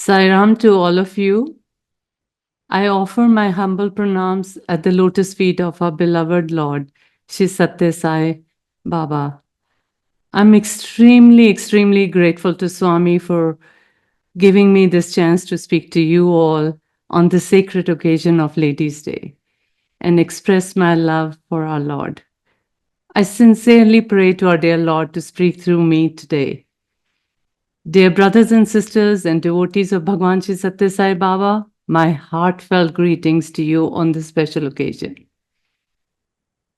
Sairam to all of you. I offer my humble pranams at the lotus feet of our beloved Lord, Shri Sathya Sai Baba. I'm extremely grateful to Swami for giving me this chance to speak to you all on the sacred occasion of Ladies' Day and express my love for our Lord. I sincerely pray to our dear Lord to speak through me today. Dear brothers and sisters and devotees of Bhagwan Shri Sathya Sai Baba, my heartfelt greetings to you on this special occasion.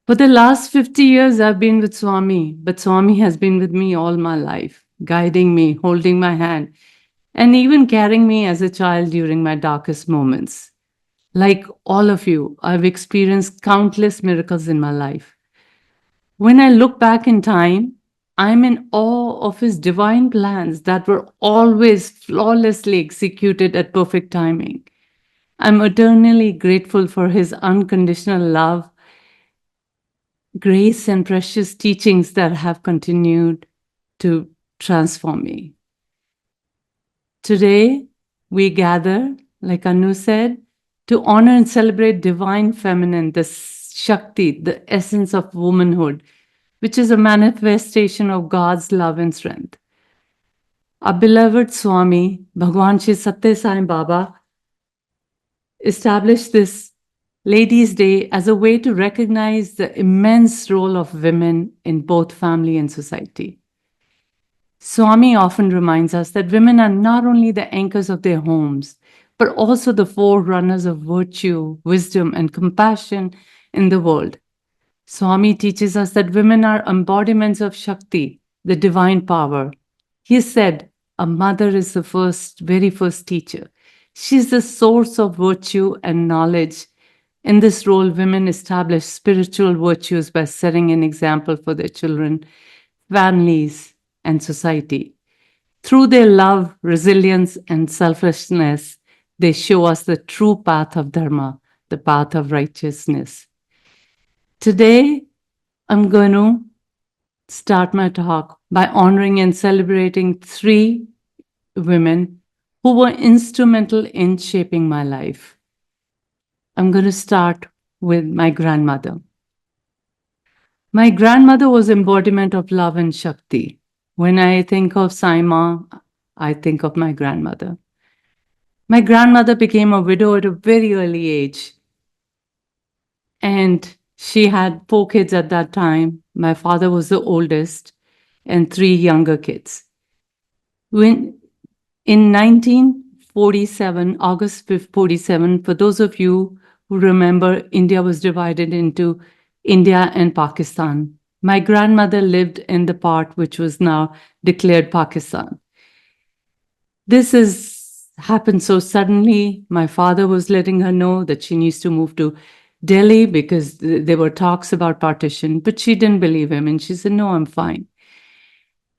For the last 50 years, I've been with Swami, but Swami has been with me all my life, guiding me, holding my hand, and even carrying me as a child during my darkest moments. Like all of you, I've experienced countless miracles in my life. When I look back in time, I'm in awe of his divine plans that were always flawlessly executed at perfect timing. I'm eternally grateful for his unconditional love, grace, and precious teachings that have continued to transform me. Today, we gather, like Anu said, to honor and celebrate divine feminine, the Shakti, the essence of womanhood, which is a manifestation of God's love and strength. Our beloved Swami, Bhagwan Shri Sathya Sai Baba, established this Ladies' Day as a way to recognize the immense role of women in both family and society. Swami often reminds us that women are not only the anchors of their homes, but also the forerunners of virtue, wisdom, and compassion in the world. Swami teaches us that women are embodiments of Shakti, the divine power. He said, a mother is the very first teacher. She is the source of virtue and knowledge. In this role, women establish spiritual virtues by setting an example for their children, families, and society. Through their love, resilience, and selflessness, they show us the true path of Dharma, the path of righteousness. Today, I'm going to start my talk by honoring and celebrating 3 women who were instrumental in shaping my life. I'm going to start with my grandmother. My grandmother was embodiment of love and Shakti. When I think of Saima, I think of my grandmother. My grandmother became a widow at a very early age, and she had 4 kids at that time. My father was the oldest, and 3 younger kids. In 1947, August 47, for those of you who remember, India was divided into India and Pakistan. My grandmother lived in the part which was now declared Pakistan. This has happened so suddenly. My father was letting her know that she needs to move to Delhi because there were talks about partition, but she didn't believe him, and she said, no, I'm fine.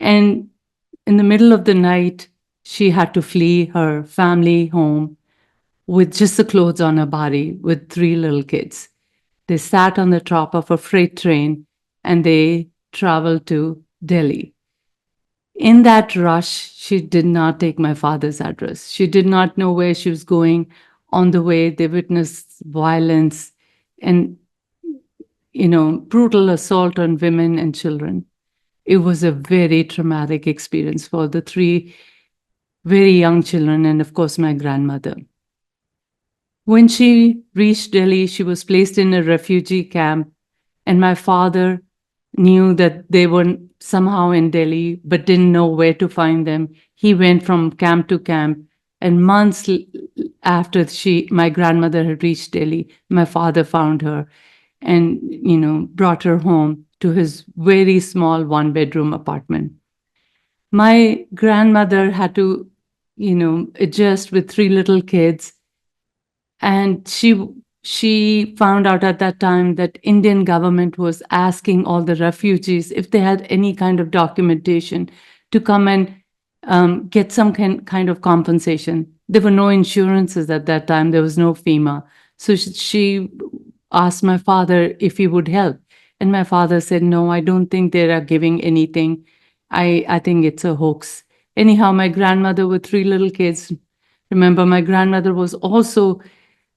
And in the middle of the night, she had to flee her family home with just the clothes on her body with 3 little kids. They sat on the top of a freight train and they traveled to Delhi. In that rush, she did not take my father's address. She did not know where she was going. On the way, they witnessed violence and, brutal assault on women and children. It was a very traumatic experience for the 3 very young children and, of course, my grandmother. When she reached Delhi, she was placed in a refugee camp, and my father knew that they were somehow in Delhi but didn't know where to find them. He went from camp to camp, and months after my grandmother had reached Delhi, my father found her and, brought her home to his very small 1-bedroom apartment. My grandmother had to, adjust with 3 little kids. And she found out at that time that Indian government was asking all the refugees if they had any kind of documentation to come and get some kind of compensation. There were no insurances at that time. There was no FEMA. So she asked my father if he would help. And my father said, no, I don't think they are giving anything. I think it's a hoax. Anyhow, my grandmother with 3 little kids Remember, my grandmother was also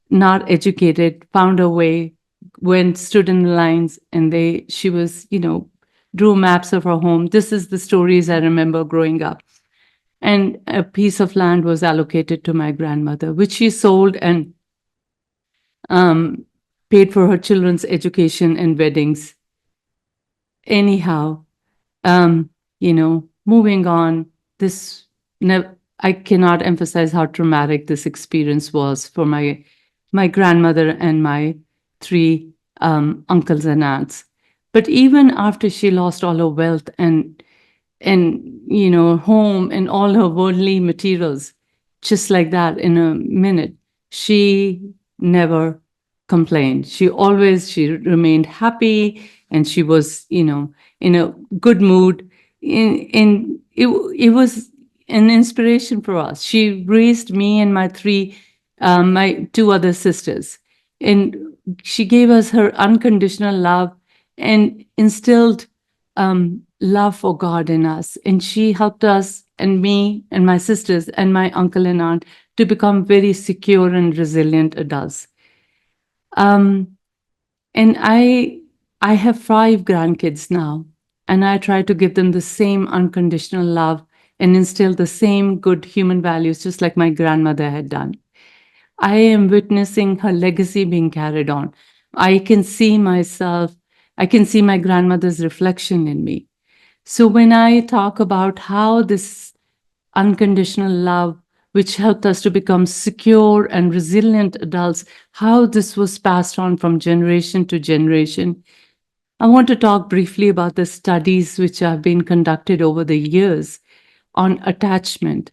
not educated, found a way, went, stood in the lines, and she was, drew maps of her home. This is the stories I remember growing up. And a piece of land was allocated to my grandmother, which she sold and um, paid for her children's education and weddings. Anyhow, moving on, this I cannot emphasize how traumatic this experience was for my grandmother and my three uncles and aunts. But even after she lost all her wealth and home and all her worldly materials, just like that in a minute, she never complained. She remained happy, and she was in a good mood. It was an inspiration for us. She raised me and my two other sisters, and she gave us her unconditional love and instilled love for God in us. And she helped us, and me and my sisters and my uncle and aunt, to become very secure and resilient adults. And I have 5 grandkids now, and I try to give them the same unconditional love and instill the same good human values, just like my grandmother had done. I am witnessing her legacy being carried on. I can see myself, I can see my grandmother's reflection in me. So when I talk about how this unconditional love, which helped us to become secure and resilient adults, how this was passed on from generation to generation, I want to talk briefly about the studies which have been conducted over the years on attachment.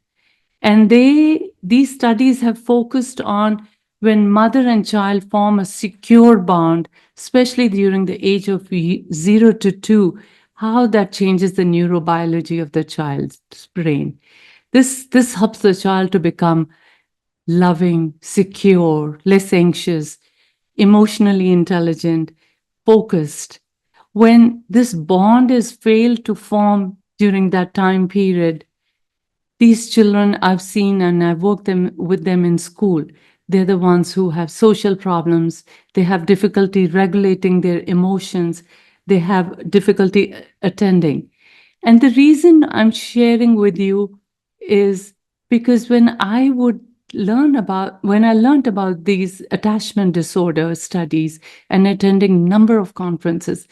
And these studies have focused on when mother and child form a secure bond, especially during the age of 0 to 2, how that changes the neurobiology of the child's brain. This helps the child to become loving, secure, less anxious, emotionally intelligent, focused. When this bond is failed to form during that time period, these children I've seen and I've worked with them in school. They're the ones who have social problems. They have difficulty regulating their emotions. They have difficulty attending. And the reason I'm sharing with you is because when I learned about these attachment disorder studies and attending number of conferences,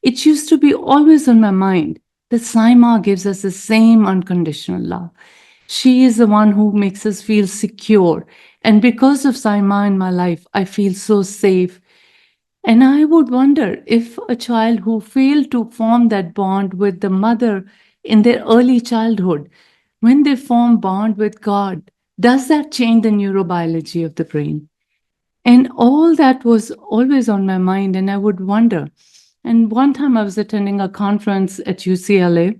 it used to be always on my mind that Saima gives us the same unconditional love. She is the one who makes us feel secure. And because of Saima in my life, I feel so safe. And I would wonder if a child who failed to form that bond with the mother in their early childhood, when they form bond with God, does that change the neurobiology of the brain? And all that was always on my mind, and I would wonder. And one time I was attending a conference at UCLA,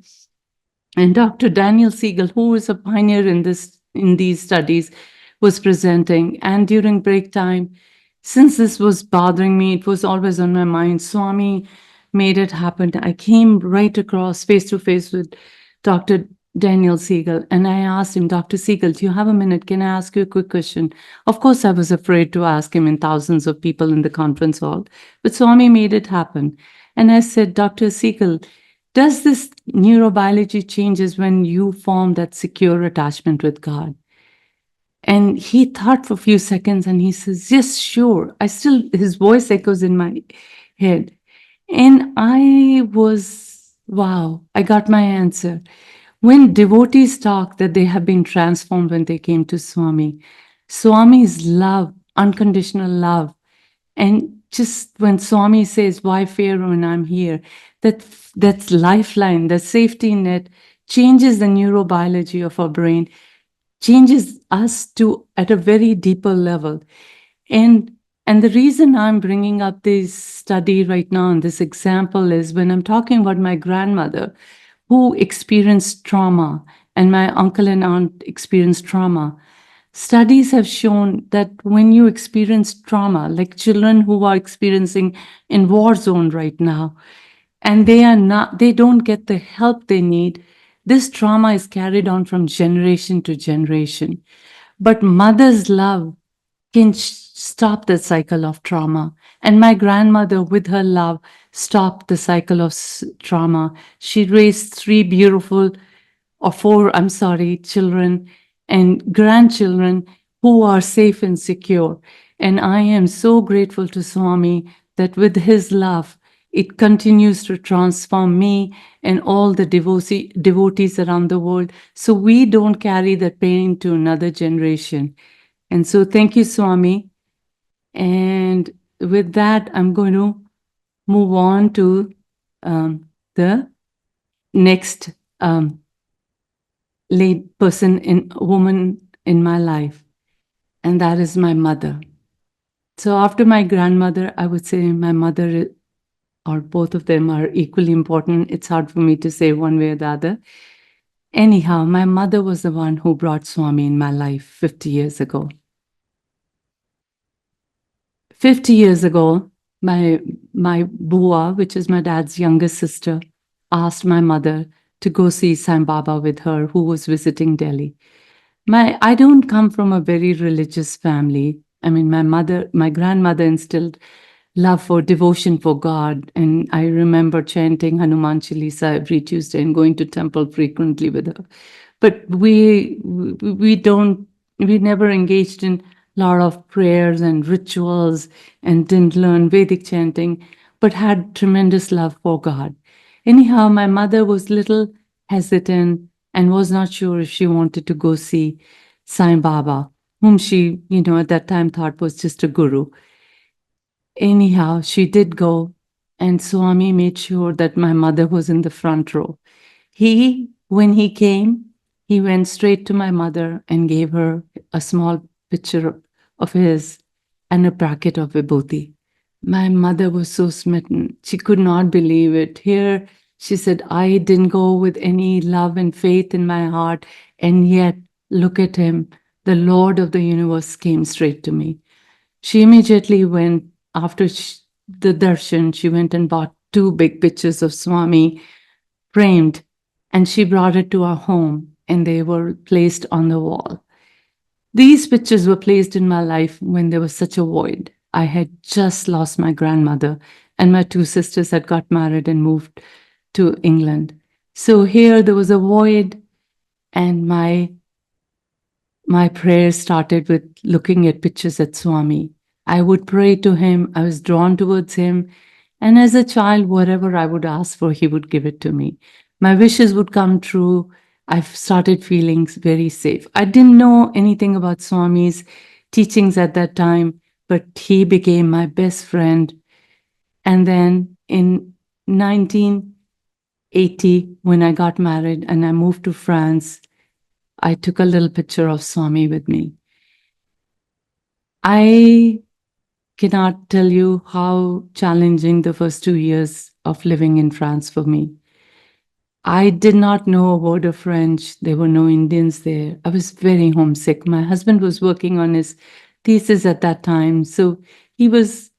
and Dr. Daniel Siegel, who is a pioneer in these studies, was presenting. And during break time, since this was bothering me, it was always on my mind. Swami made it happen. I came right across face to face with Dr. Daniel Siegel, and I asked him, Dr. Siegel, do you have a minute? Can I ask you a quick question? Of course, I was afraid to ask him in thousands of people in the conference hall, but Swami made it happen. And I said, Dr. Siegel, does this neurobiology changes when you form that secure attachment with God? And he thought for a few seconds and he says, yes, sure. His voice echoes in my head. And wow, I got my answer. When devotees talk that they have been transformed when they came to Swami, Swami's love, unconditional love, and just when Swami says, why fear when I'm here, that's lifeline, the safety net changes the neurobiology of our brain, changes us to at a very deeper level. And the reason I'm bringing up this study right now and this example is when I'm talking about my grandmother who experienced trauma and my uncle and aunt experienced trauma. Studies have shown that when you experience trauma, like children who are experiencing in war zone right now, and they don't get the help they need, this trauma is carried on from generation to generation. But mother's love can stop the cycle of trauma. And my grandmother, with her love, stopped the cycle of trauma. She raised three beautiful, or four, I'm sorry, children and grandchildren who are safe and secure. And I am so grateful to Swami that with his love, it continues to transform me and all the devotees around the world, so we don't carry that pain to another generation. And so thank you, Swami. And with that, I'm going to move on to the next late woman in my life, and that is my mother. So after my grandmother, I would say my mother, or both of them, are equally important. It's hard for me to say one way or the other. Anyhow, my mother was the one who brought Swami in my life 50 years ago. 50 years ago, my bua, which is my dad's youngest sister, asked my mother to go see Sai Baba with her, who was visiting Delhi. I don't come from a very religious family. I mean, my grandmother instilled love for devotion for God. And I remember chanting Hanuman Chalisa every Tuesday and going to temple frequently with her. But we never engaged in a lot of prayers and rituals and didn't learn Vedic chanting, but had tremendous love for God. Anyhow, my mother was little hesitant and was not sure if she wanted to go see Sai Baba, whom she, at that time thought was just a guru. Anyhow, she did go, and Swami made sure that my mother was in the front row. When he came, he went straight to my mother and gave her a small picture of his and a packet of vibhuti. My mother was so smitten. She could not believe it. Here, she said, I didn't go with any love and faith in my heart, and yet, look at him. The Lord of the universe came straight to me. She immediately went, after the darshan, she went and bought 2 big pictures of Swami framed, and she brought it to our home, and they were placed on the wall. These pictures were placed in my life when there was such a void. I had just lost my grandmother, and my 2 sisters had got married and moved to England. So here there was a void, and my prayer started with looking at pictures at Swami. I would pray to him. I was drawn towards him. And as a child, whatever I would ask for, he would give it to me. My wishes would come true. I started feeling very safe. I didn't know anything about Swami's teachings at that time, but he became my best friend. And then in 1980, when I got married and I moved to France, I took a little picture of Swami with me. I cannot tell you how challenging the first 2 years of living in France for me. I did not know a word of French. There were no Indians there. I was very homesick. My husband was working on his thesis at that time. So he was,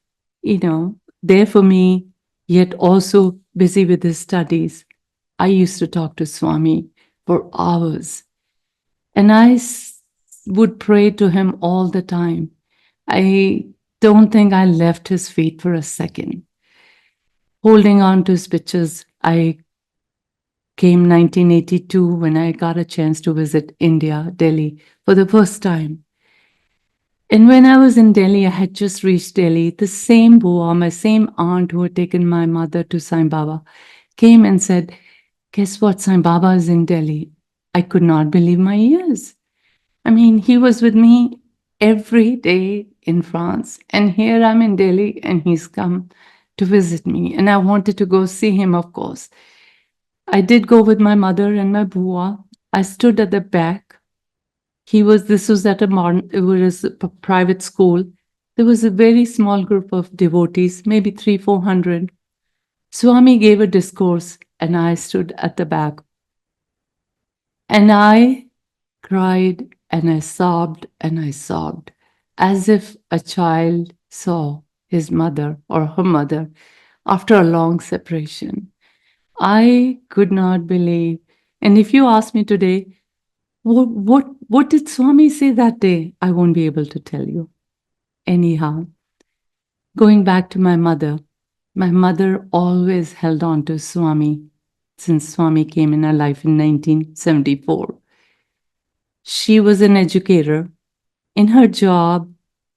there for me, yet also busy with his studies. I used to talk to Swami for hours. And I would pray to him all the time. I don't think I left his feet for a second. Holding on to his pictures, I came 1982 when I got a chance to visit India, Delhi, for the first time. And when I was in Delhi, I had just reached Delhi. The same Bua, my same aunt who had taken my mother to Sai Baba, came and said, guess what? Sai Baba is in Delhi. I could not believe my ears. I mean, he was with me every day in France. And here I'm in Delhi and he's come to visit me. And I wanted to go see him, of course. I did go with my mother and my Bua. I stood at the back. This was at it was a private school. There was a very small group of devotees, maybe 300-400. Swami gave a discourse and I stood at the back. And I cried and I sobbed and I sobbed, as if a child saw his mother or her mother after a long separation. I could not believe. And if you ask me today, What did Swami say that day? I won't be able to tell you. Anyhow, going back to my mother always held on to Swami since Swami came in her life in 1974. She was an educator. In her job,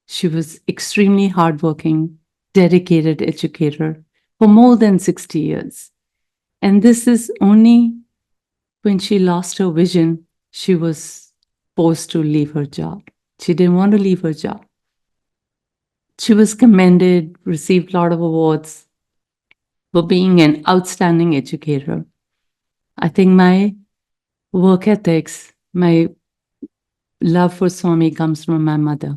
she was extremely hardworking, dedicated educator for more than 60 years. And this is only when she lost her vision, she was forced to leave her job. She didn't want to leave her job. She was commended, received a lot of awards for being an outstanding educator. I think my work ethics, my love for Swami comes from my mother.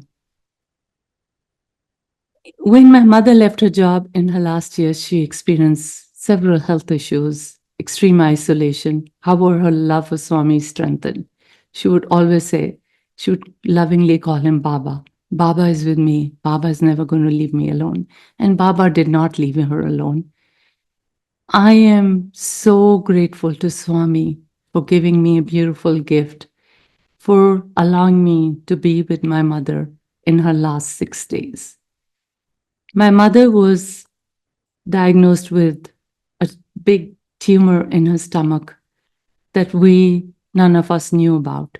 When my mother left her job in her last year, she experienced several health issues, extreme isolation. However, her love for Swami strengthened. She would always say, she would lovingly call him Baba. Baba is with me. Baba is never going to leave me alone. And Baba did not leave her alone. I am so grateful to Swami for giving me a beautiful gift, for allowing me to be with my mother in her last 6 days. My mother was diagnosed with a big tumor in her stomach that none of us knew about.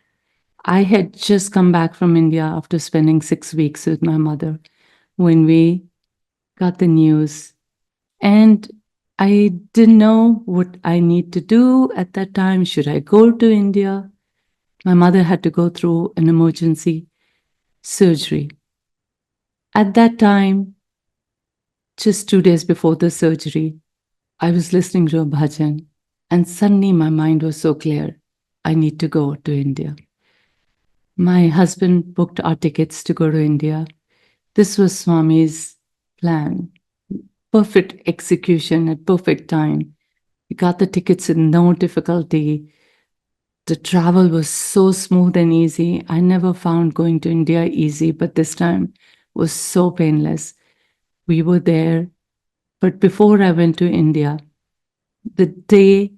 I had just come back from India after spending 6 weeks with my mother when we got the news. And I didn't know what I need to do at that time. Should I go to India? My mother had to go through an emergency surgery. At that time, just 2 days before the surgery, I was listening to a bhajan, and suddenly my mind was so clear. I need to go to India. My husband booked our tickets to go to India. This was Swami's plan. Perfect execution at perfect time. We got the tickets with no difficulty. The travel was so smooth and easy. I never found going to India easy, but this time was so painless. We were there. But before I went to India, the day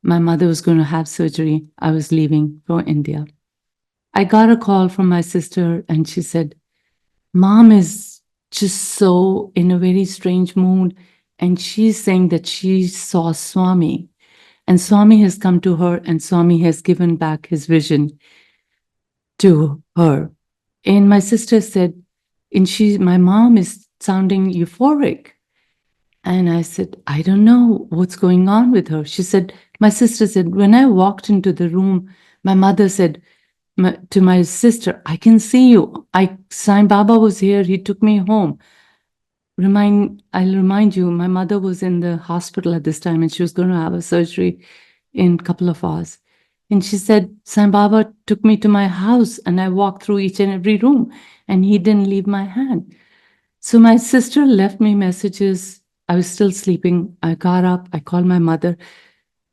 my mother was going to have surgery, I was leaving for India. I got a call from my sister and she said, Mom is just so in a very strange mood. And she's saying that she saw Swami. And Swami has come to her and Swami has given back his vision to her. And my sister said, my mom is sounding euphoric. And I said, I don't know what's going on with her. My sister said, when I walked into the room, my mother said to my sister, I can see you. Sai Baba was here. He took me home. I'll remind you, my mother was in the hospital at this time and she was going to have a surgery in a couple of hours. And she said, Sai Baba took me to my house and I walked through each and every room and he didn't leave my hand. So my sister left me messages. I was still sleeping. I got up. I called my mother.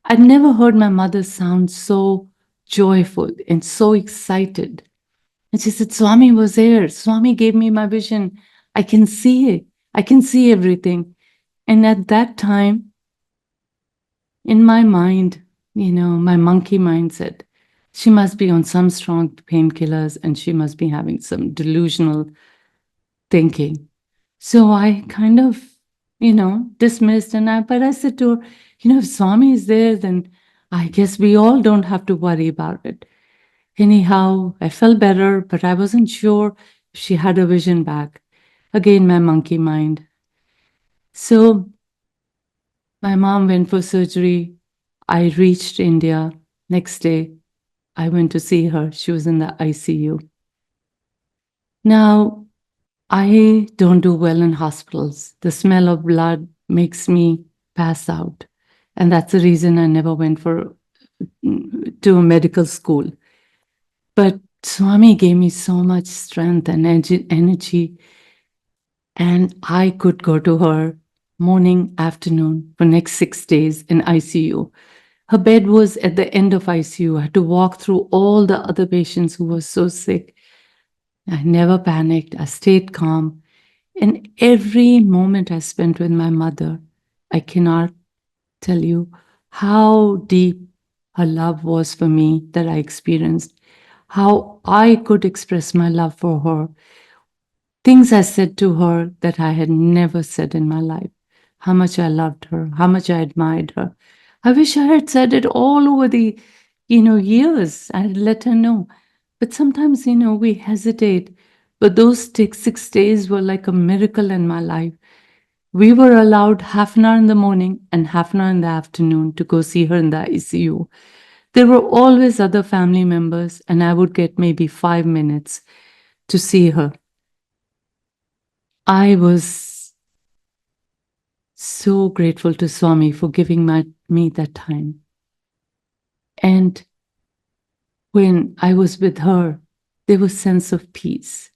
I'd never heard my mother sound so joyful and so excited. And she said, Swami was there. Swami gave me my vision. I can see it. I can see everything. And at that time, in my mind, my monkey mind said, she must be on some strong painkillers and she must be having some delusional thinking. So I kind of, dismissed but I said to her, if Swami is there, then I guess we all don't have to worry about it. Anyhow, I felt better, but I wasn't sure if she had a vision back. Again, my monkey mind. So my mom went for surgery. I reached India. Next day, I went to see her. She was in the ICU. Now, I don't do well in hospitals. The smell of blood makes me pass out. And that's the reason I never went to a medical school. But Swami gave me so much strength and energy. And I could go to her morning, afternoon for next 6 days in ICU. Her bed was at the end of ICU. I had to walk through all the other patients who were so sick. I never panicked. I stayed calm. And every moment I spent with my mother, I cannot tell you how deep her love was for me that I experienced, how I could express my love for her, things I said to her that I had never said in my life, how much I loved her, how much I admired her. I wish I had said it all over the, years. I had let her know. But sometimes, we hesitate. But those 6 days were like a miracle in my life. We were allowed half an hour in the morning and half an hour in the afternoon to go see her in the ICU. There were always other family members, and I would get maybe 5 minutes to see her. I was so grateful to Swami for giving me that time. And when I was with her, there was sense of peace.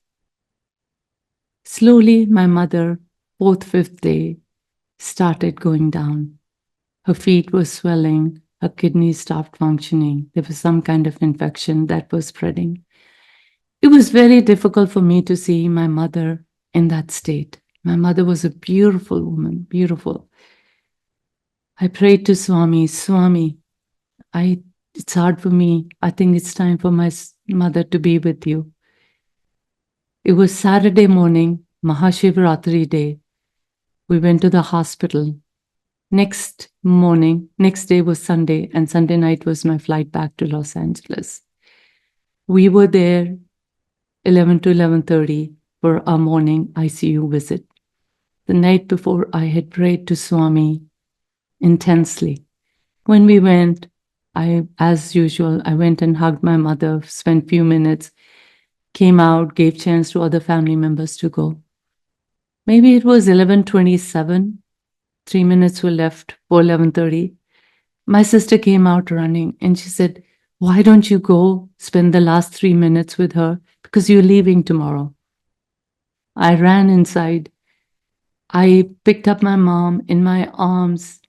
Slowly, my mother, fourth, fifth day, started going down. Her feet were swelling, her kidneys stopped functioning. There was some kind of infection that was spreading. It was very difficult for me to see my mother in that state. My mother was a beautiful woman, beautiful. I prayed to Swami, Swami, it's hard for me. I think it's time for my mother to be with you. It was Saturday morning, Mahashivratri day. We went to the hospital. Next day was Sunday, and Sunday night was my flight back to Los Angeles. We were there 11 to 11:30 for our morning ICU visit. The night before, I had prayed to Swami intensely. When we went, as usual, I went and hugged my mother, spent a few minutes, came out, gave chance to other family members to go. Maybe it was 11:27. 3 minutes were left for 11:30. My sister came out running and she said, why don't you go spend the last 3 minutes with her? Because you're leaving tomorrow. I ran inside. I picked up my mom in my arms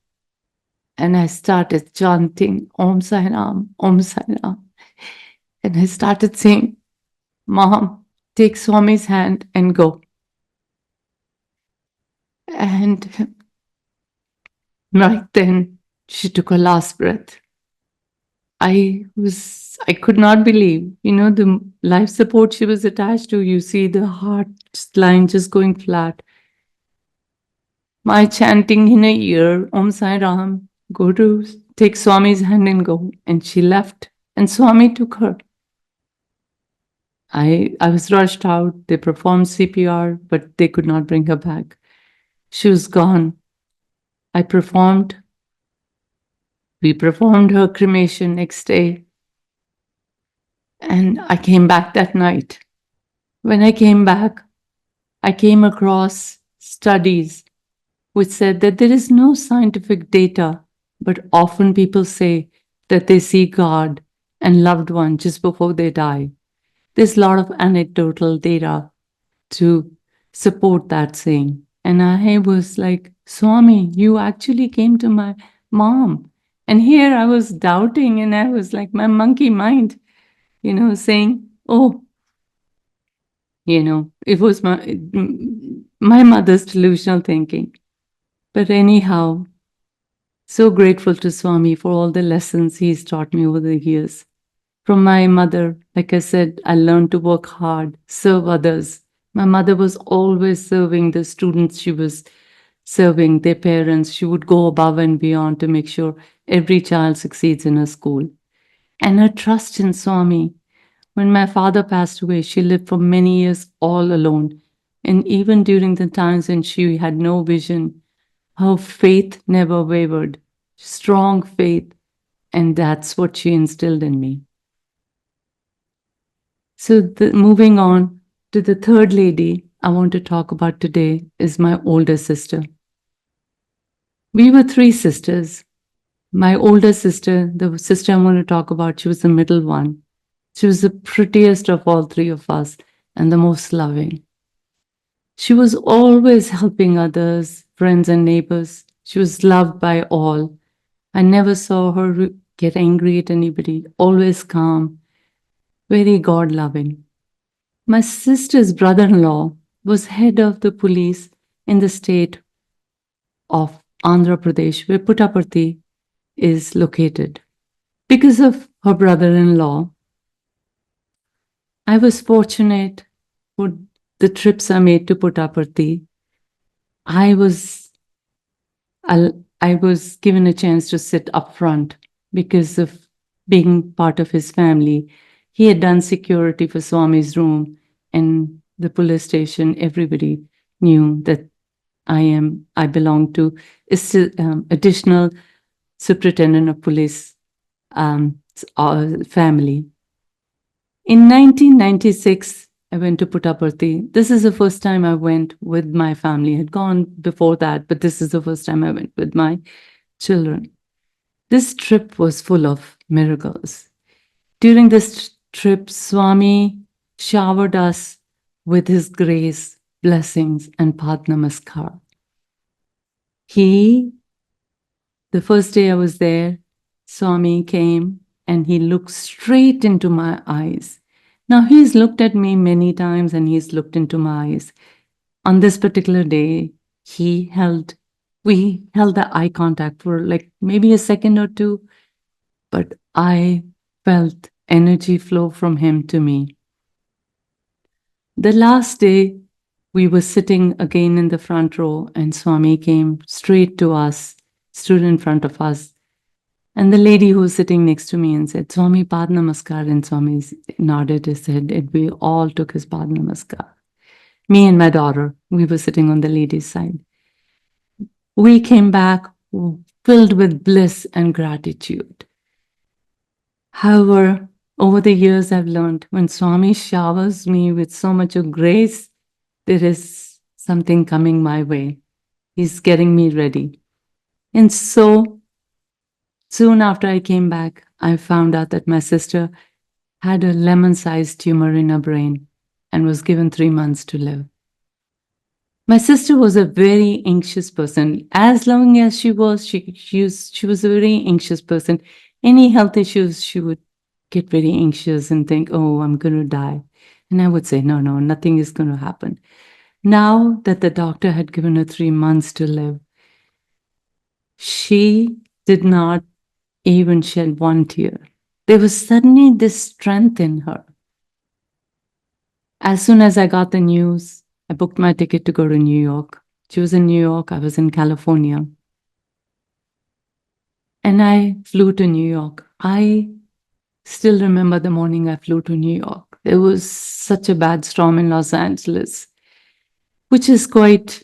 and I started chanting Om Sai Ram, Om Sai Ram. And I started saying, Mom, take Swami's hand and go. And right then, she took her last breath. I could not believe, the life support she was attached to, you see the heart line just going flat. My chanting in her ear, Om Sai Ram, go to take Swami's hand and go. And she left and Swami took her. I was rushed out. They performed CPR, but they could not bring her back. She was gone. We performed her cremation next day. And I came back that night. When I came back, I came across studies which said that there is no scientific data, but often people say that they see God and loved one just before they die. There's a lot of anecdotal data to support that saying. And I was like, Swami, you actually came to my mom. And here I was doubting, and I was like, my monkey mind, saying, oh, it was my mother's delusional thinking. But anyhow, so grateful to Swami for all the lessons he's taught me over the years. From my mother, like I said, I learned to work hard, serve others. My mother was always serving the students she was serving, their parents. She would go above and beyond to make sure every child succeeds in her school. And her trust in Swami. When my father passed away, she lived for many years all alone. And even during the times when she had no vision, her faith never wavered. Strong faith. And that's what she instilled in me. So moving on to the third lady I want to talk about today is my older sister. We were three sisters. My older sister, the sister I want to talk about, she was the middle one. She was the prettiest of all three of us and the most loving. She was always helping others, friends and neighbors. She was loved by all. I never saw her get angry at anybody, always calm, very God-loving. My sister's brother-in-law was head of the police in the state of Andhra Pradesh, where Puttaparthi is located. Because of her brother-in-law, I was fortunate for the trips I made to Puttaparthi. I was I was given a chance to sit up front because of being part of his family. He had done security for Swami's room, and the police station, everybody knew that I belong to additional superintendent of police family. In 1996, I went to Puttaparthi. This is the first time I went with my family. I had gone before that, but this is the first time I went with my children. This trip was full of miracles. During this trip, Swami showered us with his grace, blessings, and Pad Namaskar. The first day I was there, Swami came and he looked straight into my eyes. Now, he's looked at me many times and he's looked into my eyes. On this particular day, we held the eye contact for like maybe a second or two, but I felt energy flow from him to me. The last day, we were sitting again in the front row and Swami came straight to us, stood in front of us. And the lady who was sitting next to me and said, Swami, Pad Namaskar. And Swami nodded his head. And we all took his Pad Namaskar. Me and my daughter, we were sitting on the lady's side. We came back filled with bliss and gratitude. However, over the years, I've learned when Swami showers me with so much of grace, there is something coming my way. He's getting me ready. And so, soon after I came back, I found out that my sister had a lemon-sized tumor in her brain and was given 3 months to live. My sister was a very anxious person. As long as she was, she was a very anxious person. Any health issues, she would get very anxious and think, oh, I'm going to die. And I would say, no, nothing is going to happen. Now that the doctor had given her 3 months to live, she did not even shed one tear. There was suddenly this strength in her. As soon as I got the news, I booked my ticket to go to New York. She was in New York, I was in California. And I flew to New York. I still remember the morning I flew to New York. There was such a bad storm in Los Angeles, which is quite,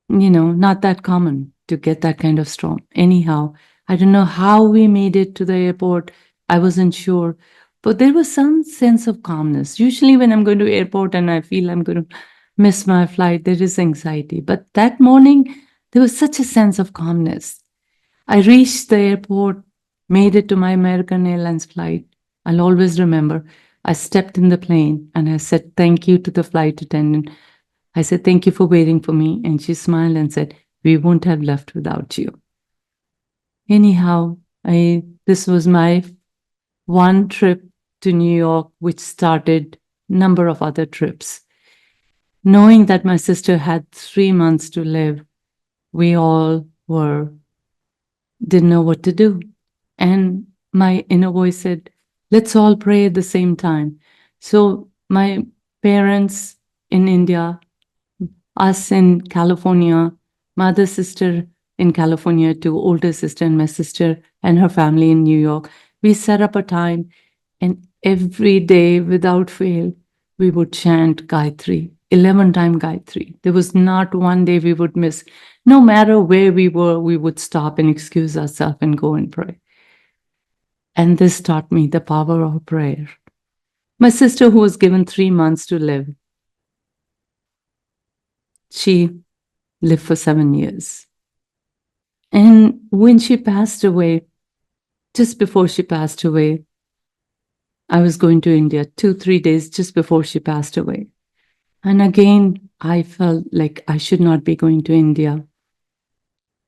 not that common to get that kind of storm. Anyhow, I don't know how we made it to the airport. I wasn't sure. But there was some sense of calmness. Usually when I'm going to airport and I feel I'm going to miss my flight, there is anxiety. But that morning, there was such a sense of calmness. I reached the airport, made it to my American Airlines flight. I'll always remember. I stepped in the plane and I said, thank you to the flight attendant. I said, thank you for waiting for me. And she smiled and said, we won't have left without you. Anyhow, this was my one trip to New York, which started a number of other trips. Knowing that my sister had 3 months to live, we all didn't know what to do. And my inner voice said, let's all pray at the same time. So my parents in India, us in California, my other sister in California, two older sister and my sister and her family in New York, we set up a time and every day without fail, we would chant Gayatri, 11-time Gayatri. There was not one day we would miss. No matter where we were, we would stop and excuse ourselves and go and pray. And this taught me the power of prayer. My sister, who was given 3 months to live, she lived for 7 years. And when she passed away, just before she passed away, I was going to India 2-3 days just before she passed away. And again, I felt like I should not be going to India.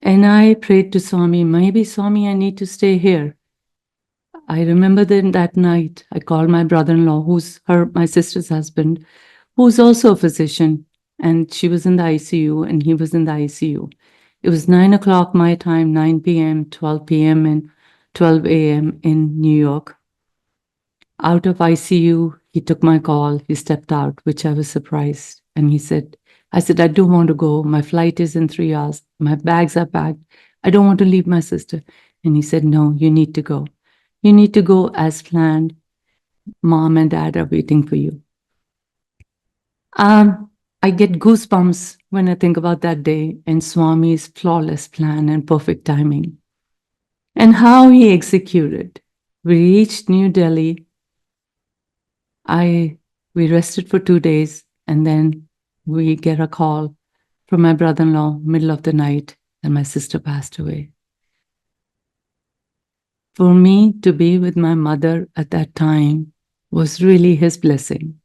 And I prayed to Swami, maybe Swami, I need to stay here. I remember that night, I called my brother-in-law, who's my sister's husband, who's also a physician. And she was in the ICU and he was in the ICU. It was 9 o'clock my time, 9 p.m., 12 p.m. in 12 a.m. in New York. Out of ICU, he took my call. He stepped out, which I was surprised. And I said, I don't want to go. My flight is in 3 hours. My bags are packed. I don't want to leave my sister. And he said, no, you need to go. You need to go as planned. Mom and dad are waiting for you. I get goosebumps when I think about that day and Swami's flawless plan and perfect timing and how he executed. We reached New Delhi. We rested for 2 days and then we get a call from my brother-in-law, middle of the night, that my sister passed away. For me to be with my mother at that time was really his blessing.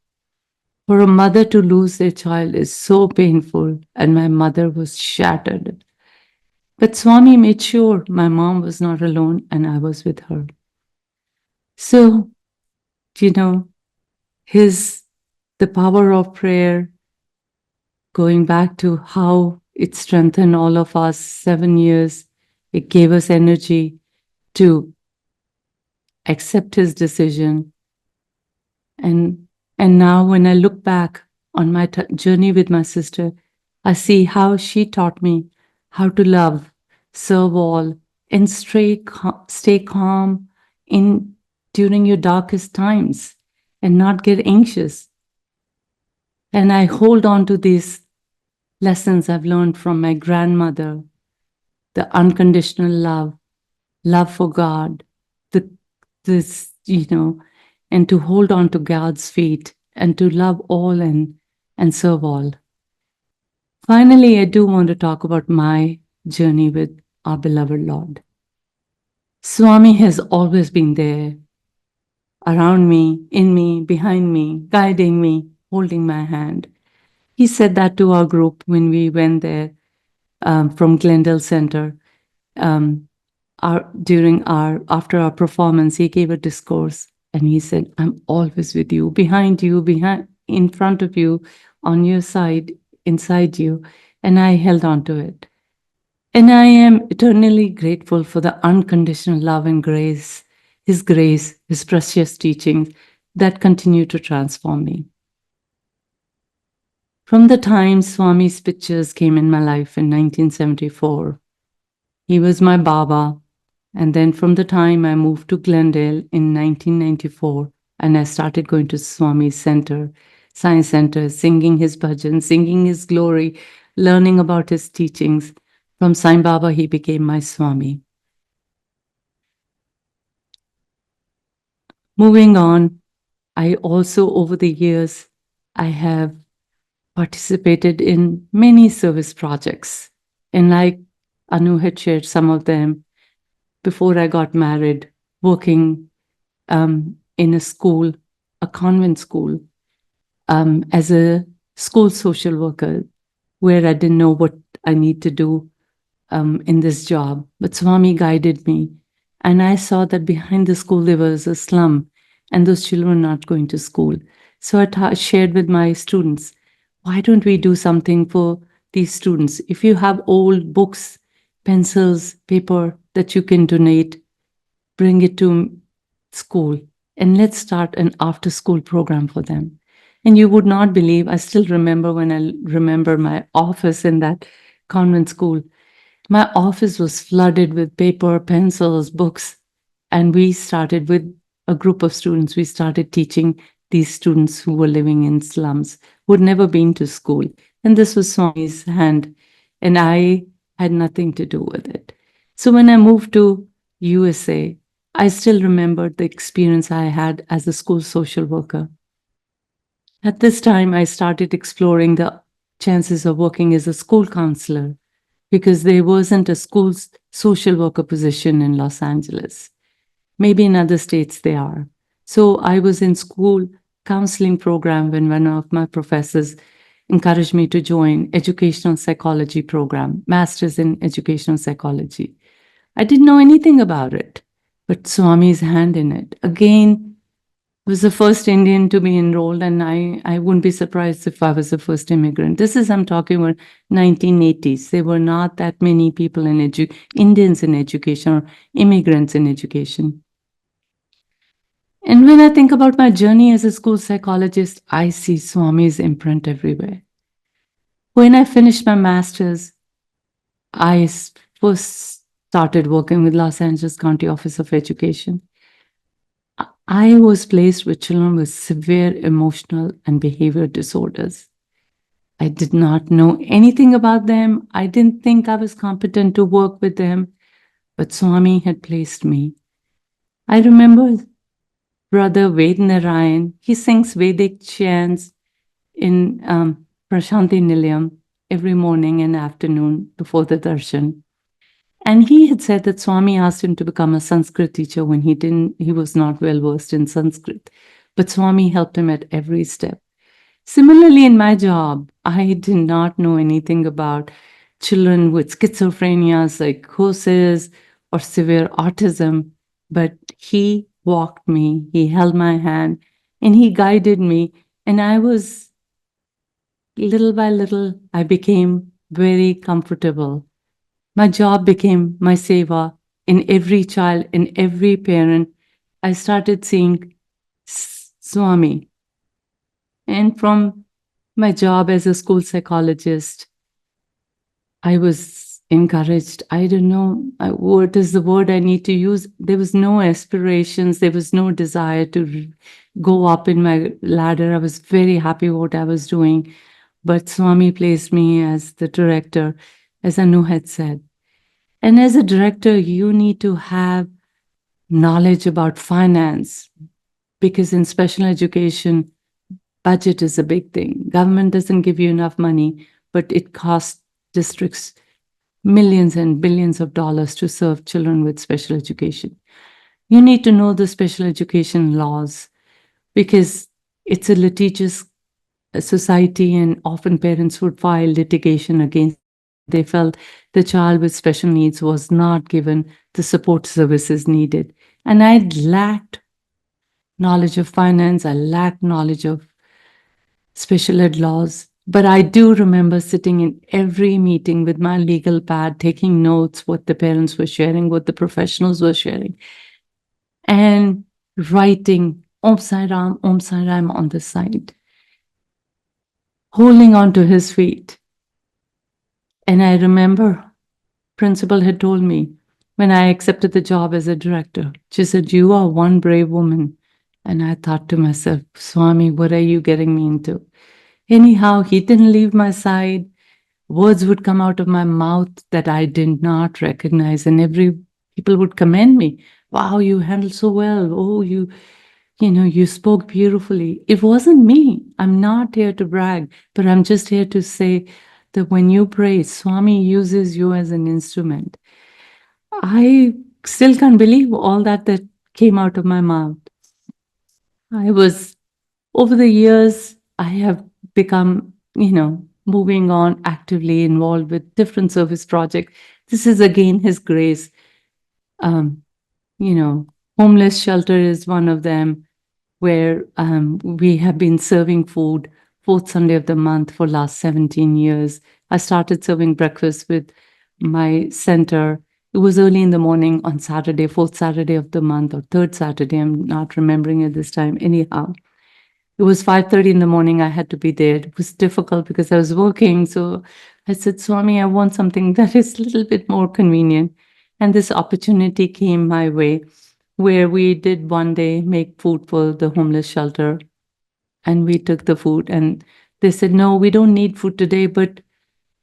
For a mother to lose their child is so painful, and my mother was shattered. But Swami made sure my mom was not alone and I was with her. So, the power of prayer, going back to how it strengthened all of us 7 years, it gave us energy to accept his decision. And now when I look back on my journey with my sister, I see how she taught me how to love, serve all, and stay calm during your darkest times and not get anxious. And I hold on to these lessons I've learned from my grandmother, the unconditional love for God, and to hold on to God's feet and to love all and serve all. Finally, I do want to talk about my journey with our beloved Lord. Swami has always been there, around me, in me, behind me, guiding me, holding my hand. He said that to our group when we went there from Glendale Center. After our performance, he gave a discourse and he said, I'm always with you, behind you, in front of you, on your side, inside you. And I held on to it. And I am eternally grateful for the unconditional love and grace, his precious teachings that continue to transform me. From the time Swami's pictures came in my life in 1974, he was my Baba. And then from the time I moved to Glendale in 1994, and I started going to Swami's center, Science Center, singing his bhajan, singing his glory, learning about his teachings. From Sai Baba, he became my Swami. Moving on, I also, over the years, I have participated in many service projects. And like Anu had shared some of them, before I got married, working in a school, a convent school, as a school social worker, where I didn't know what I need to do in this job. But Swami guided me. And I saw that behind the school there was a slum, and those children were not going to school. So I shared with my students, why don't we do something for these students? If you have old books, pencils, paper that you can donate, bring it to school, and let's start an after-school program for them. And you would not believe, I still remember when I remember my office in that convent school. My office was flooded with paper, pencils, books, and we started with a group of students. We started teaching these students who were living in slums, who had never been to school. And this was Swami's hand, and I had nothing to do with it. So when I moved to USA, I still remembered the experience I had as a school social worker. At this time, I started exploring the chances of working as a school counselor because there wasn't a school social worker position in Los Angeles. Maybe in other states they are. So I was in school counseling program when one of my professors encouraged me to join educational psychology program, master's in educational psychology. I didn't know anything about it, but Swami's hand in it. Again, Was the first Indian to be enrolled, and I wouldn't be surprised if I was the first immigrant. This is, I'm talking about 1980s. There were not that many people in Indians in education or immigrants in education. And when I think about my journey as a school psychologist, I see Swami's imprint everywhere. When I finished my master's, I first started working with Los Angeles County Office of Education. I was placed with children with severe emotional and behavior disorders. I did not know anything about them. I didn't think I was competent to work with them, but Swami had placed me. I remember Brother Ved Narayan. He sings Vedic chants in Prashanti Nilayam every morning and afternoon before the darshan. And he had said that Swami asked him to become a Sanskrit teacher when he was not well versed in Sanskrit. But Swami helped him at every step. Similarly, in my job, I did not know anything about children with schizophrenia, psychosis, or severe autism, but he walked me, he held my hand, and he guided me. And I was, little by little, I became very comfortable. My job became my seva. In every child, in every parent, I started seeing Swami. And from my job as a school psychologist, I was encouraged. I don't know what is the word I need to use. There was no aspirations. There was no desire to go up in my ladder. I was very happy with what I was doing. But Swami placed me as the director, as Anu had said. And as a director, you need to have knowledge about finance, because in special education, budget is a big thing. Government doesn't give you enough money, but it costs districts millions and billions of dollars to serve children with special education. You need to know the special education laws, because it's a litigious society, and often parents would file litigation against. They felt the child with special needs was not given the support services needed. And I lacked knowledge of finance, I lacked knowledge of special ed laws. But I do remember sitting in every meeting with my legal pad, taking notes, what the parents were sharing, what the professionals were sharing, and writing Om Sai Ram on the side, holding on to his feet. And I remember principal had told me when I accepted the job as a director, she said, "You are one brave woman." And I thought to myself, Swami, what are you getting me into? Anyhow, he didn't leave my side. Words would come out of my mouth that I did not recognize, and people would commend me. Wow, you handled so well. Oh, you spoke beautifully. It wasn't me. I'm not here to brag, but I'm just here to say that when you pray, Swami uses you as an instrument. I still can't believe all that came out of my mouth. Over the years, I have become, moving on, actively involved with different service projects. This is again His grace. Um, Homeless shelter is one of them, where we have been serving food fourth Sunday of the month for last 17 years. I started serving breakfast with my center. It was early in the morning on Saturday, fourth Saturday of the month, or third Saturday. I'm not remembering it this time. Anyhow, it was 5:30 in the morning. I had to be there. It was difficult because I was working. So I said, Swami, I want something that is a little bit more convenient. And this opportunity came my way, where we did one day make food for the homeless shelter. And we took the food, and they said, no, we don't need food today. But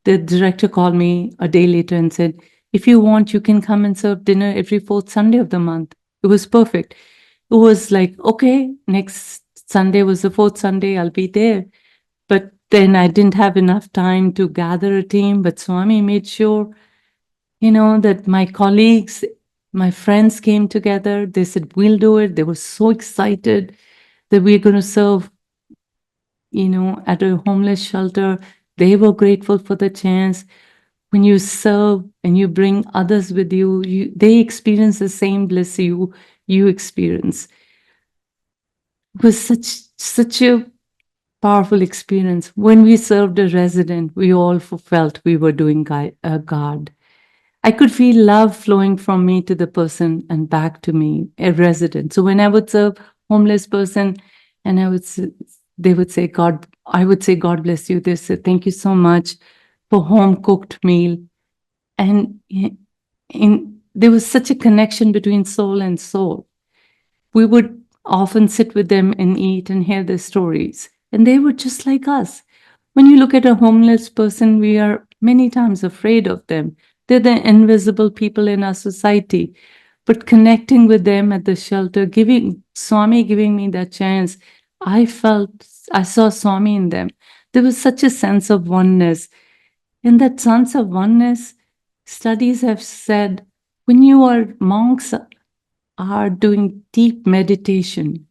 the director called me a day later and said, if you want, you can come and serve dinner every fourth Sunday of the month. It was perfect. It was like, okay, next Sunday was the fourth Sunday, I'll be there. But then I didn't have enough time to gather a team. But Swami made sure, that my colleagues, my friends came together. They said, we'll do it. They were so excited that we're going to serve, at a homeless shelter. They were grateful for the chance. When you serve and you bring others with you, they experience the same bliss you experience. It was such a powerful experience. When we served a resident, we all felt we were doing a guard. I could feel love flowing from me to the person and back to me, a resident. So when I would serve homeless person, and they would say, God, I would say, God bless you. They said, thank you so much for home cooked meal. And there was such a connection between soul and soul. We would often sit with them and eat and hear their stories. And they were just like us. When you look at a homeless person, we are many times afraid of them. They're the invisible people in our society. But connecting with them at the shelter, Swami giving me that chance, I saw Swami in them. There was such a sense of oneness. In that sense of oneness, studies have said when you are monks are doing deep meditation,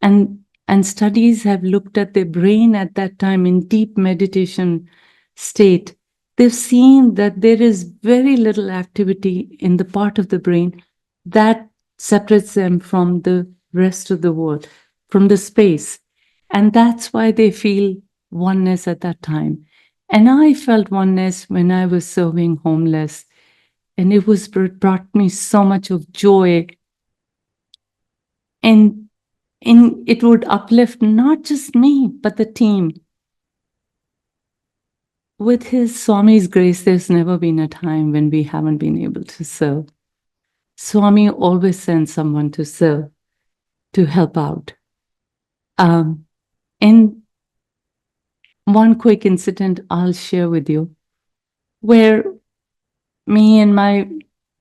and studies have looked at their brain at that time in deep meditation state, they've seen that there is very little activity in the part of the brain that separates them from the rest of the world, from the space. And that's why they feel oneness at that time. And I felt oneness when I was serving homeless. And it brought me so much of joy. And it would uplift not just me, but the team. With his Swami's grace, there's never been a time when we haven't been able to serve. Swami always sends someone to serve, to help out. And one quick incident I'll share with you, where me and my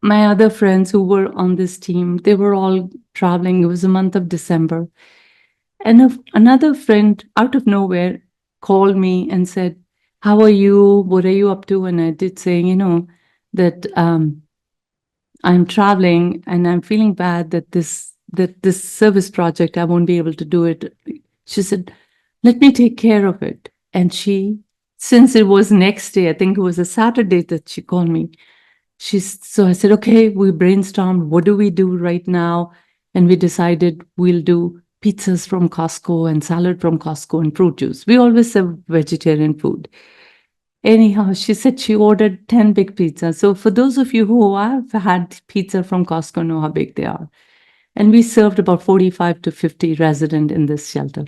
other friends who were on this team, they were all traveling. It was the month of December. And another friend out of nowhere called me and said, how are you? What are you up to? And I did say, that I'm traveling and I'm feeling bad that this service project, I won't be able to do it. She said, let me take care of it. And since it was next day, I think it was a Saturday that she called me. So I said, okay, we brainstormed, what do we do right now? And we decided we'll do pizzas from Costco and salad from Costco and fruit juice. We always serve vegetarian food. Anyhow, she said she ordered 10 big pizzas. So for those of you who have had pizza from Costco, know how big they are. And we served about 45 to 50 residents in this shelter.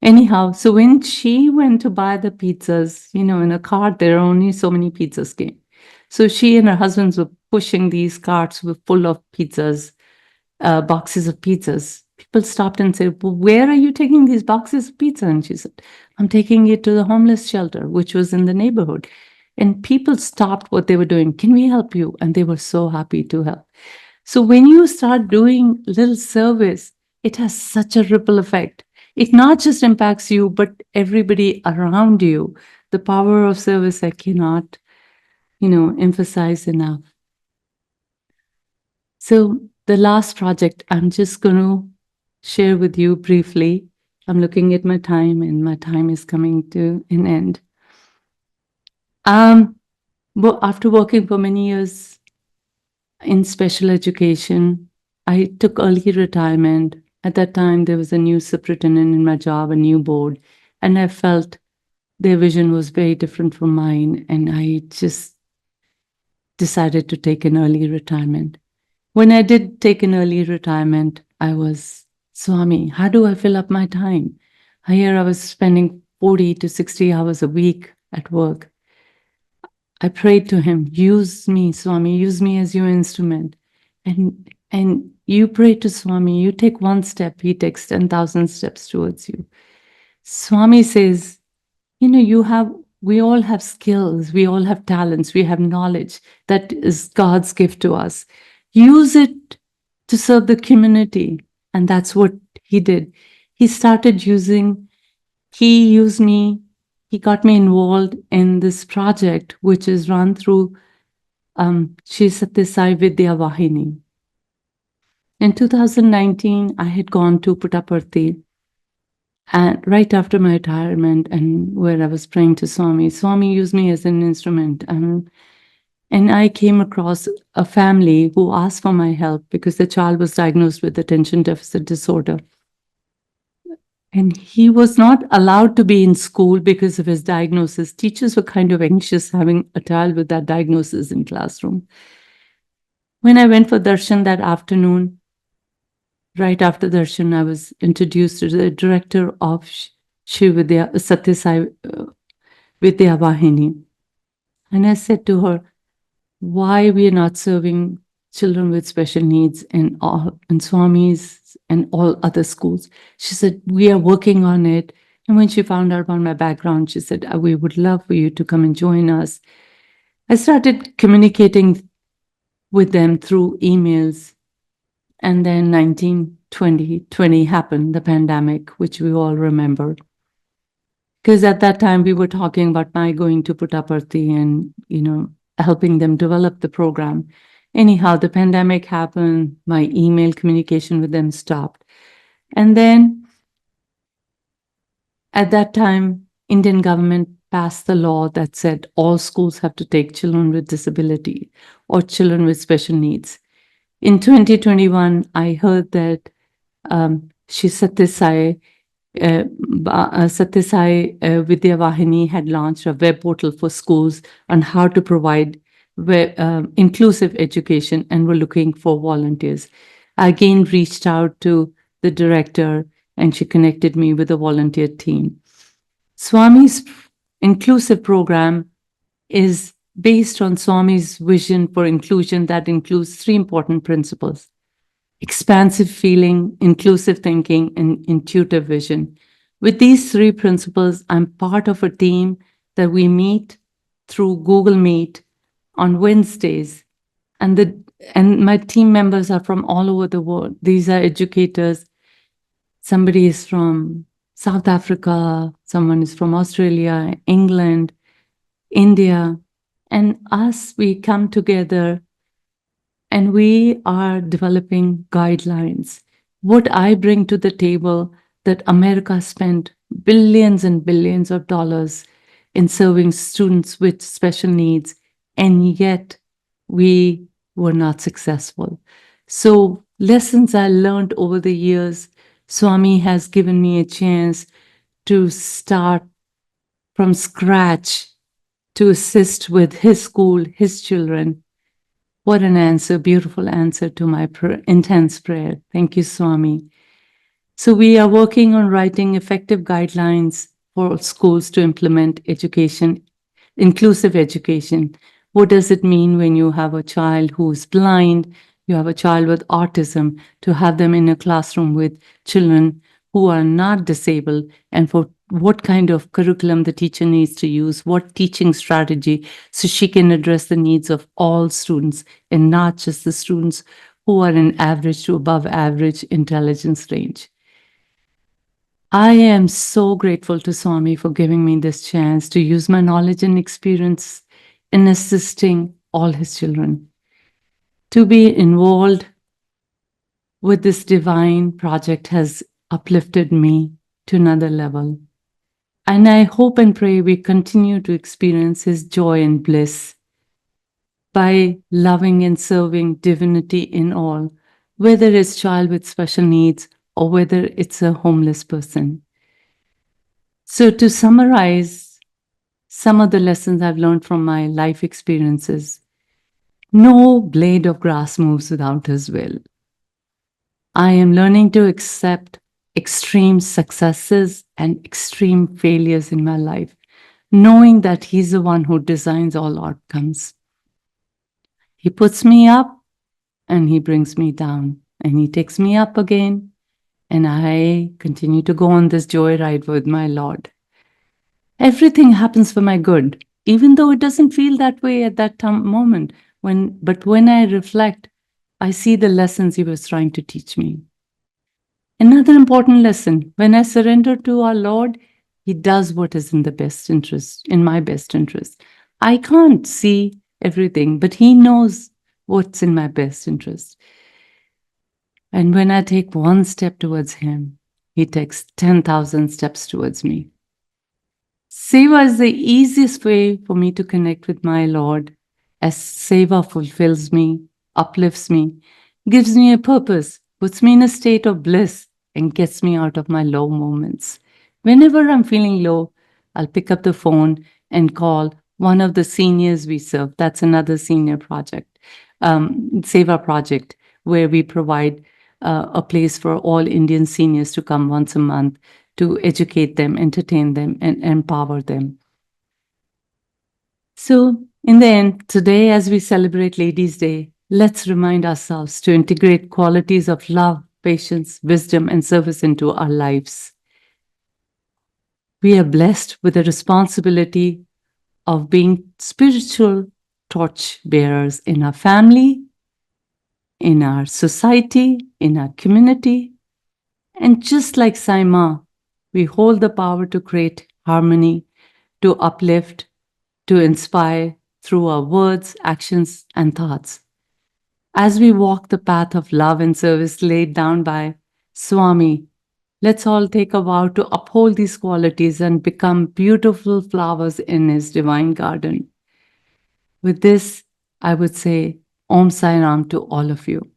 Anyhow, so when she went to buy the pizzas, in a cart, there are only so many pizzas came. So she and her husband were pushing these carts full of pizzas, boxes of pizzas. People stopped and said, well, where are you taking these boxes of pizza? And she said, I'm taking it to the homeless shelter, which was in the neighborhood. And people stopped what they were doing. Can we help you? And they were so happy to help. So when you start doing little service, it has such a ripple effect. It not just impacts you, but everybody around you. The power of service I cannot, emphasize enough. So the last project I'm just going to share with you briefly. I'm looking at my time and my time is coming to an end. But after working for many years in special education, I took early retirement. At that time, there was a new superintendent in my job, a new board, and I felt their vision was very different from mine, and I just decided to take an early retirement. When I did take an early retirement, I was, Swami, how do I fill up my time? Here I was spending 40 to 60 hours a week at work. I prayed to him, use me, Swami, use me as your instrument. And you pray to Swami, you take one step, he takes 10,000 steps towards you. Swami says, we all have skills, we all have talents, we have knowledge that is God's gift to us. Use it to serve the community. And that's what he did. He used me, he got me involved in this project, which is run through Sathya Sai Vidya Vahini. In 2019, I had gone to Puttaparthi, and right after my retirement, and where I was praying to Swami. Swami used me as an instrument. And I came across a family who asked for my help because the child was diagnosed with attention deficit disorder. And he was not allowed to be in school because of his diagnosis. Teachers were kind of anxious having a child with that diagnosis in classroom. When I went for darshan that afternoon, right after darshan, I was introduced to the director of Sathya Sai Vidya Vahini. And I said to her, why we are not serving children with special needs in Swami's and all other schools. She said, we are working on it. And when she found out about my background, she said, we would love for you to come and join us. I started communicating with them through emails. And then 2020 happened, the pandemic, which we all remember. Because at that time, we were talking about my going to Puttaparthi and, helping them develop the program. Anyhow, the pandemic happened, my email communication with them stopped. And then at that time, Indian government passed the law that said all schools have to take children with disability or children with special needs. In 2021, I heard that Sathya Sai Vidya Vahini had launched a web portal for schools on how to provide inclusive education and were looking for volunteers. I again reached out to the director and she connected me with a volunteer team. Swami's inclusive program is based on Swami's vision for inclusion that includes three important principles: expansive feeling, inclusive thinking, and intuitive vision. With these three principles, I'm part of a team that we meet through Google Meet on Wednesdays. And my team members are from all over the world. These are educators. Somebody is from South Africa, someone is from Australia, England, India. And we come together and we are developing guidelines. What I bring to the table, that America spent billions and billions of dollars in serving students with special needs, and yet we were not successful. So lessons I learned over the years, Swami has given me a chance to start from scratch to assist with his school, his children. What an answer, beautiful answer to my intense prayer. Thank you, Swami. So we are working on writing effective guidelines for schools to implement education, inclusive education. What does it mean when you have a child who's blind, you have a child with autism, to have them in a classroom with children who are not disabled, and for what kind of curriculum the teacher needs to use, what teaching strategy, so she can address the needs of all students and not just the students who are in average to above average intelligence range. I am so grateful to Swami for giving me this chance to use my knowledge and experience in assisting all his children. To be involved with this divine project has uplifted me to another level. And I hope and pray we continue to experience his joy and bliss by loving and serving divinity in all, whether it's child with special needs or whether it's a homeless person. So to summarize some of the lessons I've learned from my life experiences, no blade of grass moves without his will. I am learning to accept extreme successes and extreme failures in my life, knowing that he's the one who designs all outcomes. He puts me up and he brings me down, and he takes me up again, and I continue to go on this joyride with my Lord. Everything happens for my good, even though it doesn't feel that way at that moment. But when I reflect, I see the lessons he was trying to teach me. Another important lesson, when I surrender to our Lord, he does what is in the best interest, in my best interest. I can't see everything, but he knows what's in my best interest. And when I take one step towards him, he takes 10,000 steps towards me. Seva is the easiest way for me to connect with my Lord, as Seva fulfills me, uplifts me, gives me a purpose, puts me in a state of bliss, and gets me out of my low moments. Whenever I'm feeling low, I'll pick up the phone and call one of the seniors we serve. That's another senior project, Seva project, where we provide a place for all Indian seniors to come once a month to educate them, entertain them, and empower them. So, in the end, today, as we celebrate Ladies' Day, let's remind ourselves to integrate qualities of love, patience, wisdom, and service into our lives. We are blessed with the responsibility of being spiritual torch bearers in our family, in our society, in our community. And just like Saima, we hold the power to create harmony, to uplift, to inspire through our words, actions, and thoughts. As we walk the path of love and service laid down by Swami, let's all take a vow to uphold these qualities and become beautiful flowers in his divine garden. With this, I would say Om Sai Ram to all of you.